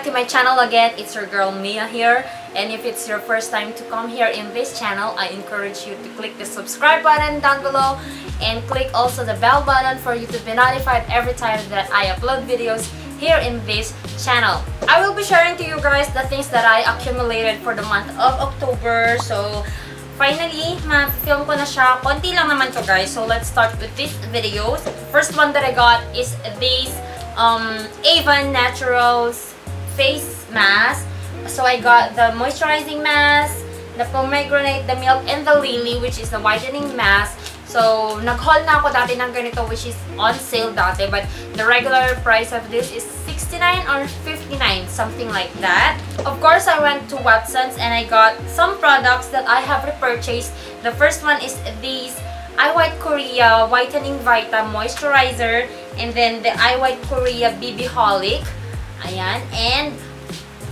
back to my channel again. It's your girl Mia here. And if it's your first time to come here in this channel, I encourage you to click the subscribe button down below and click also the bell button for you to be notified every time that I upload videos here in this channel. I will be sharing to you guys the things that I accumulated for the month of October. So finally, ma-film ko na siya. Konti lang naman to guys. So let's start with these videos. First one that I got is these Avon Naturals face mask. So I got the moisturizing mask, the pomegranate, the milk, and the lily, which is the whitening mask. So nag-haul na ako dati ng ganito, which is on sale dati, but the regular price of this is 69 or 59, something like that. Of course, I went to Watson's and I got some products that I have repurchased. The first one is these iWhite Korea Whitening Vita Moisturizer, and then the iWhite Korea BB Holic. Ayan. And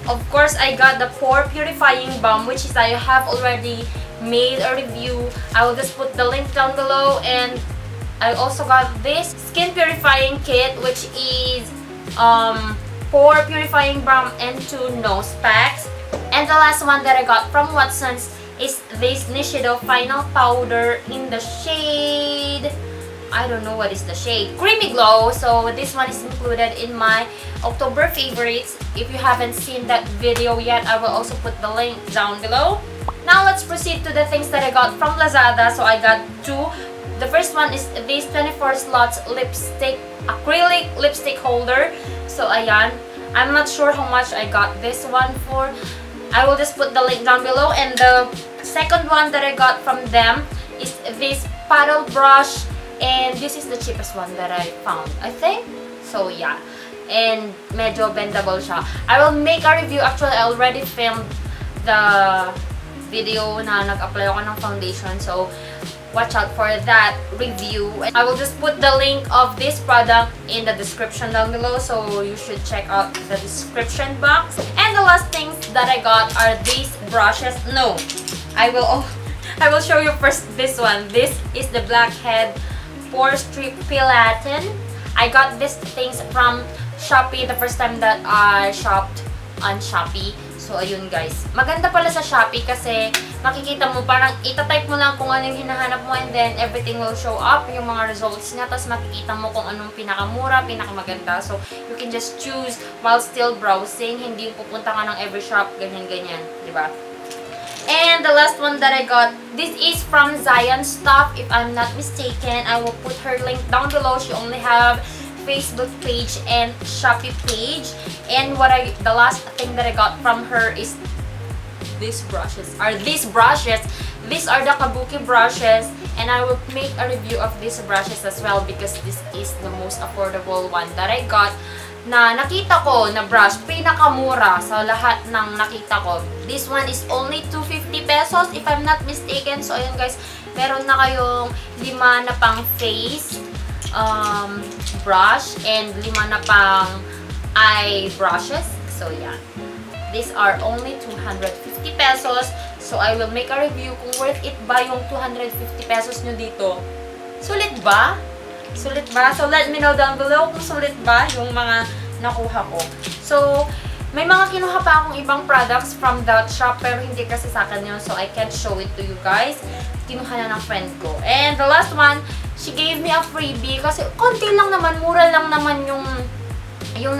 of course, I got the Pore Purifying Balm, which is I have already made a review. I will just put the link down below. And I also got this Skin Purifying Kit, which is Pore Purifying Balm and 2 nose packs. And the last one that I got from Watson's is this Nichido Final Powder in the shade, I don't know what is the shade, Creamy Glow. So this one is included in my October favorites. If you haven't seen that video yet, I will also put the link down below. Now let's proceed to the things that I got from Lazada. So I got two. The first one is this 24 slots lipstick, acrylic lipstick holder. So ayan, I'm not sure how much I got this one for. I will just put the link down below. And the second one that I got from them is this paddle brush, and this is the cheapest one that I found, I think. So yeah, and medyo bendable siya. I will make a review. Actually, I already filmed the video na nag-apply ako ng foundation, so watch out for that review. And I will just put the link of this product in the description down below, so you should check out the description box. And the last things that I got are these brushes. No, I will show you first this one. This is the Blackhead Pore Strip Pilatin. I got these things from Shoppee the first time that I shopped on Shoppee. So ayun guys, maganda pala sa Shoppee kasi makikita mo, parang itatype mo lang kung ano yung hinahanap mo, and then everything will show up, yung mga results niya, tapos makikita mo kung anong pinakamura, pinakamaganda. So you can just choose while still browsing, hindi yung pupunta ka ng every shop, ganyan-ganyan, diba? And the last one that I got, this is from Zion Stuff, if I'm not mistaken. I will put her link down below. She only have Facebook page and Shoppee page. And the last thing that I got from her is these brushes. These are the Kabuki brushes, and I will make a review of these brushes as well because this is the most affordable one that I got na nakita ko na brush, pinakamura sa lahat ng nakita ko. This one is only 250 pesos if I'm not mistaken. So ayun guys, meron na kayong 5 na pang face brush and 5 na pang eye brushes. So yeah, these are only 250 pesos. So I will make a review kung worth it ba yung 250 pesos nyo dito. Sulit ba? Sulit ba? So let me know down below kung sulit ba yung mga nakuha ko. So may mga kinuha pa akong ibang products from that shop, pero hindi kasi sa akin yun, so I can't show it to you guys. Kinuha na ng friend ko. And the last one, she gave me a freebie kasi konti lang naman, mura lang naman yung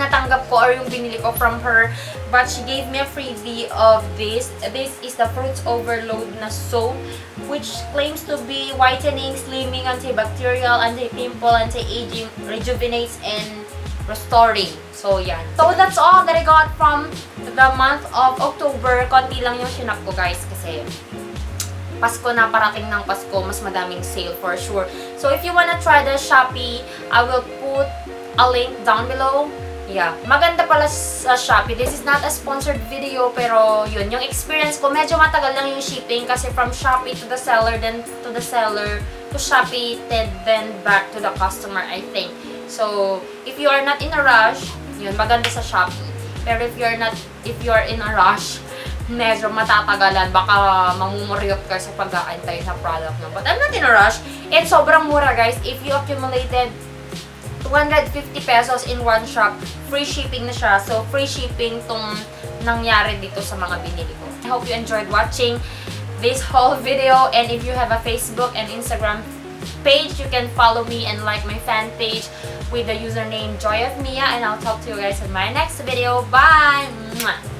natanggap ko or yung binili ko from her. But she gave me a freebie of this. This is the Fruits Overload na soap, which claims to be whitening, slimming, antibacterial, anti-pimple, anti-aging, rejuvenates, and restoring. So yan. So that's all that I got from the month of October. Konti lang yung shinap ko guys kasi Pasko na, parating ng Pasko, mas madaming sale for sure. So if you wanna try the Shoppee, I will put a link down below. Yeah, maganda pala sa Shoppee. This is not a sponsored video, pero yun, yung experience ko, medyo matagal lang yung shipping kasi from Shoppee to the seller, then to the seller, to Shoppee, then back to the customer, I think. So, if you are not in a rush, yun, maganda sa Shoppee. Pero if you are in a rush, medyo matatagalan, baka mamumuryot ka sa pag-aantay sa product mo. But I'm not in a rush. And sobrang mura guys. If you accumulated 250 pesos in one shop. Free shipping na siya. So, free shipping tong nangyari dito sa mga binili ko. I hope you enjoyed watching this whole video. And if you have a Facebook and Instagram page, you can follow me and like my fan page with the username JoyOfmia. And I'll talk to you guys in my next video. Bye! Mwah!